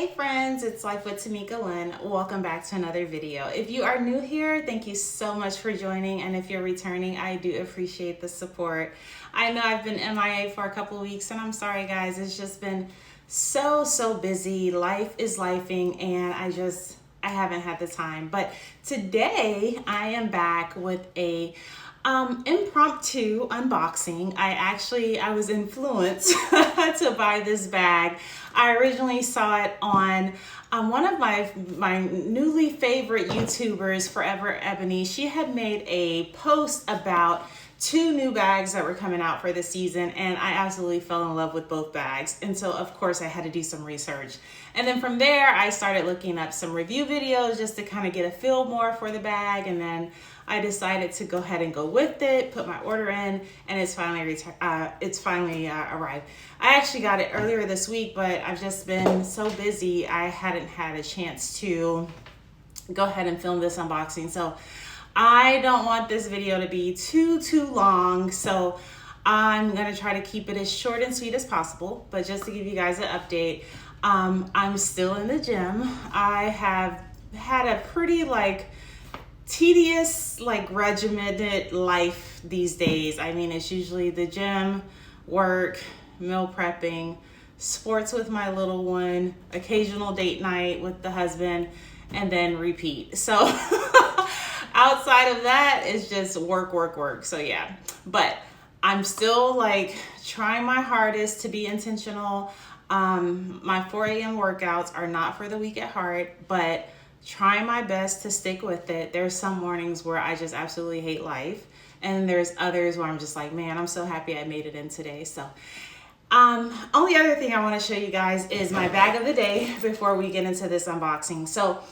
Hey friends, it's Life with Tamika Lynn. Welcome back to another video. If you are new here, thank you so much for joining. And if you're returning, I do appreciate the support. I know I've been MIA for a couple of weeks and I'm sorry guys. It's just been so busy. Life is lifing and I haven't had the time. But today I am back with a impromptu unboxing. I was influenced to buy this bag. I originally saw it on one of my newly favorite YouTubers, Forever Ebony. She had made a post about 2 new bags that were coming out for the season, and I absolutely fell in love with both bags. And so of course I had to do some research. And then from there I started looking up some review videos just to kind of get a feel more for the bag, and then I decided to go ahead and go with it, put my order in, and it's finally arrived. I actually got it earlier this week, but I've just been so busy I hadn't had a chance to go ahead and film this unboxing. So I don't want this video to be too long, so I'm gonna try to keep it as short and sweet as possible. But just to give you guys an update, I'm still in the gym. I have had a pretty tedious, regimented life these days. I mean, it's usually the gym, work, meal prepping, sports with my little one, occasional date night with the husband, and then repeat. So outside of that, it's just work. So yeah, but I'm still trying my hardest to be intentional. My 4 a.m. workouts are not for the weak at heart, but trying my best to stick with it. There's some mornings where I just absolutely hate life, and there's others where I'm just like, man, I'm so happy I made it in today. So only other thing I want to show you guys is my bag of the day before we get into this unboxing. So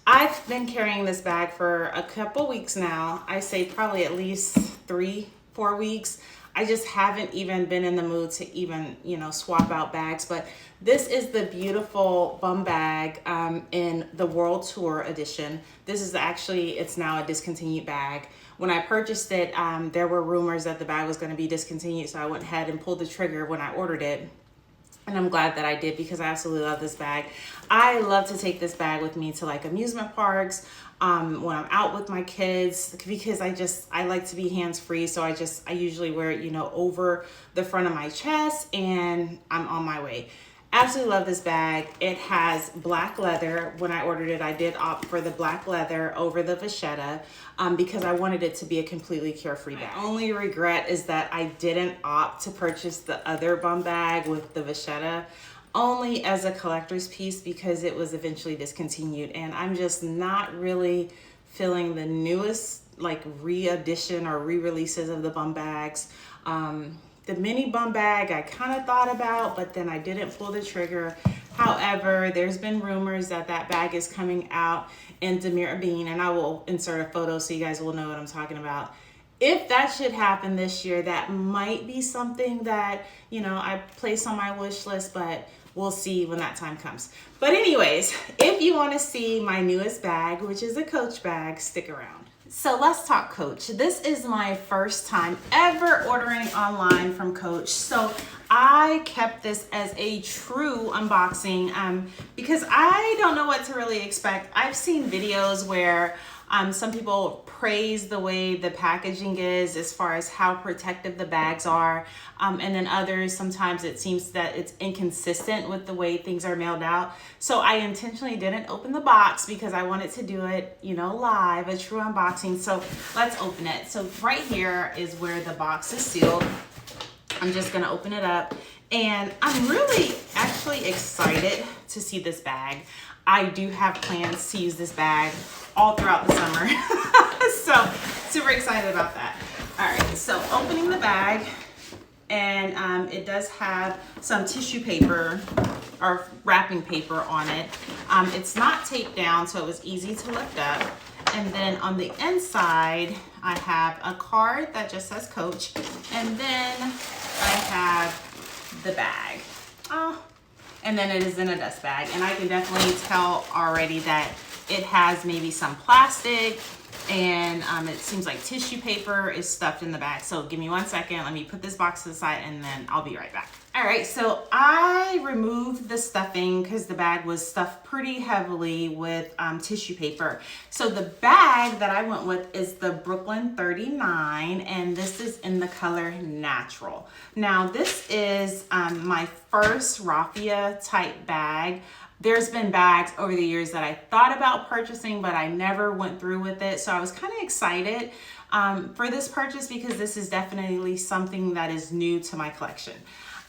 I've been carrying this bag for a couple weeks now. I say probably at least 3-4 weeks. I just haven't even been in the mood to even, swap out bags. But this is the beautiful bum bag in the World Tour edition. This is it's now a discontinued bag. When I purchased it, there were rumors that the bag was going to be discontinued. So I went ahead and pulled the trigger when I ordered it. And I'm glad that I did, because I absolutely love this bag. I love to take this bag with me to amusement parks, when I'm out with my kids, because I like to be hands-free. So I usually wear it, over the front of my chest, and I'm on my way. Absolutely love this bag. It has black leather. When I ordered it, I did opt for the black leather over the vachetta because I wanted it to be a completely carefree bag. My only regret is that I didn't opt to purchase the other bum bag with the vachetta, only as a collector's piece, because it was eventually discontinued, and I'm just not really feeling the newest re-edition or re-releases of the bum bags. The mini bum bag I kind of thought about, but then I didn't pull the trigger. However, there's been rumors that bag is coming out in Demir Bean, and I will insert a photo so you guys will know what I'm talking about. If that should happen this year, that might be something that, I place on my wish list, but we'll see when that time comes. But anyways, if you want to see my newest bag, which is a Coach bag, stick around. So let's talk Coach. This is my first time ever ordering online from Coach. So I kept this as a true unboxing because I don't know what to really expect. I've seen videos where some people praise the way the packaging is as far as how protective the bags are. And then others, sometimes it seems that it's inconsistent with the way things are mailed out. So I intentionally didn't open the box because I wanted to do it, live, a true unboxing. So let's open it. So right here is where the box is sealed. I'm just gonna open it up. And I'm really actually excited to see this bag. I do have plans to use this bag all throughout the summer. So super excited about that. All right, so opening the bag, and it does have some tissue paper or wrapping paper on it. It's not taped down, so it was easy to lift up. And then on the inside, I have a card that just says Coach, and then I have the bag. Oh, and then it is in a dust bag, and I can definitely tell already that it has maybe some plastic, and it seems like tissue paper is stuffed in the bag. So give me 1 second. Let me put this box to the side and then I'll be right back. All right, so I removed the stuffing because the bag was stuffed pretty heavily with tissue paper. So the bag that I went with is the Brooklyn 39, and this is in the color Natural. Now this is my first raffia type bag. There's been bags over the years that I thought about purchasing, but I never went through with it. So I was kind of excited for this purchase because this is definitely something that is new to my collection.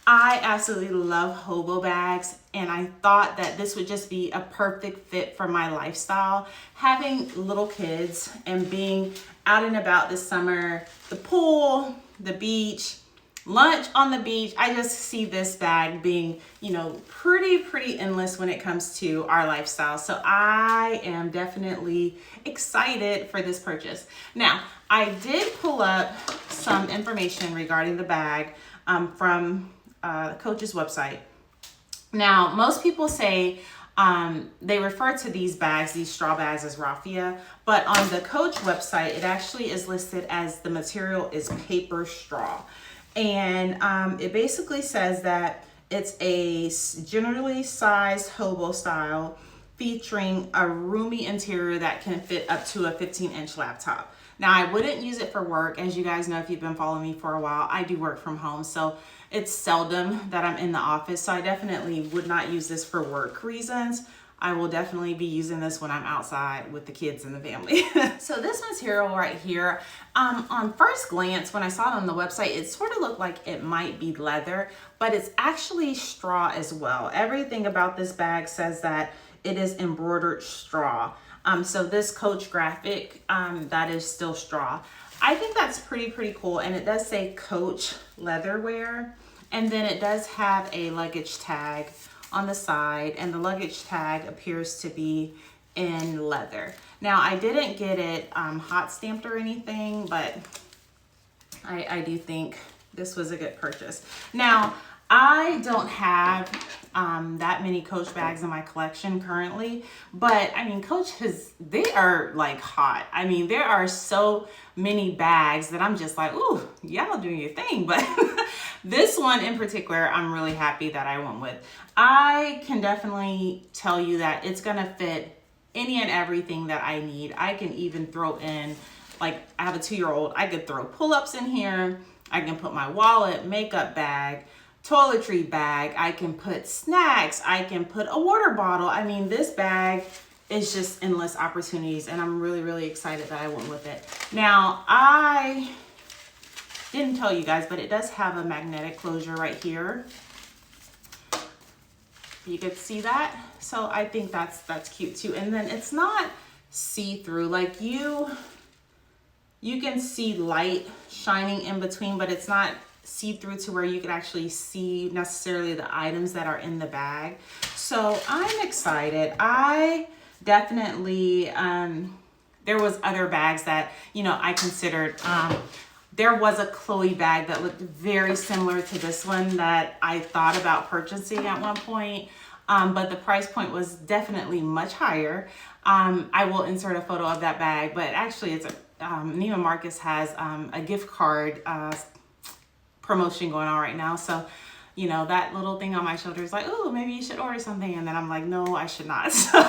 I absolutely love hobo bags, and I thought that this would just be a perfect fit for my lifestyle. Having little kids and being out and about this summer, the pool, the beach, lunch on the beach, I just see this bag being, you know, pretty endless when it comes to our lifestyle. So I am definitely excited for this purchase. Now, I did pull up some information regarding the bag from Coach's website. Now, most people say they refer to these bags, these straw bags, as raffia, but on the Coach website, it actually is listed as the material is paper straw. And it basically says that it's a generally sized hobo style featuring a roomy interior that can fit up to a 15-inch laptop. Now, I wouldn't use it for work. As you guys know, if you've been following me for a while, I do work from home. So it's seldom that I'm in the office. So I definitely would not use this for work reasons. I will definitely be using this when I'm outside with the kids and the family. So this material right here, on first glance, when I saw it on the website, it sort of looked like it might be leather, but it's actually straw as well. Everything about this bag says that it is embroidered straw. So this Coach graphic, that is still straw. I think that's pretty cool. And it does say Coach leatherware. And then it does have a luggage tag on the side, and the luggage tag appears to be in leather. Now, I didn't get it hot stamped or anything, but I do think this was a good purchase. Now, I don't have that many Coach bags in my collection currently, but I mean, Coach they are like hot. I mean, there are so many bags that I'm just like, ooh, y'all doing your thing. But this one in particular, I'm really happy that I went with. I can definitely tell you that it's gonna fit any and everything that I need. I can even throw in, like, I have a 2-year-old, I could throw pull-ups in here. I can put my wallet, makeup bag, toiletry bag, I can put snacks, I can put a water bottle. I mean, this bag is just endless opportunities, and I'm really excited that I went with it. Now, I didn't tell you guys, but it does have a magnetic closure right here. You could see that. So I think that's cute too. And then it's not see-through. Like you can see light shining in between, but it's not see-through to where you can actually see necessarily the items that are in the bag. So I'm excited. I definitely, there was other bags that, you know, I considered. There was a Chloe bag that looked very similar to this one that I thought about purchasing at one point, but the price point was definitely much higher. I will insert a photo of that bag, but actually it's Neiman Marcus has a gift card promotion going on right now. So, you know, that little thing on my shoulder is like, oh, maybe you should order something. And then I'm like, no, I should not. So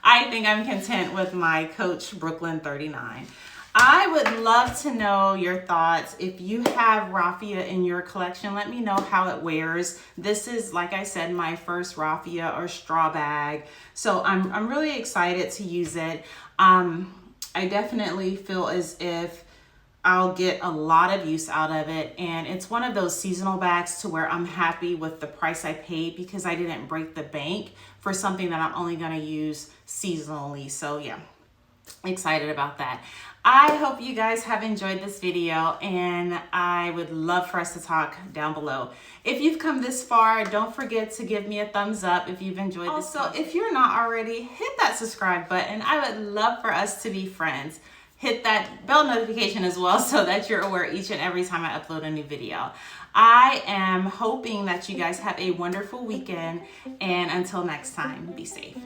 I think I'm content with my Coach Brooklyn 39. I would love to know your thoughts. If you have raffia in your collection, let me know how it wears. This is, like I said, my first raffia or straw bag. So I'm really excited to use it. I definitely feel as if I'll get a lot of use out of it. And it's one of those seasonal bags to where I'm happy with the price I paid because I didn't break the bank for something that I'm only going to use seasonally. So yeah, excited about that. I hope you guys have enjoyed this video, and I would love for us to talk down below. If you've come this far, don't forget to give me a thumbs up if you've enjoyed this. Also, if you're not already, hit that subscribe button. I would love for us to be friends. Hit that bell notification as well so that you're aware each and every time I upload a new video. I am hoping that you guys have a wonderful weekend, and until next time, be safe.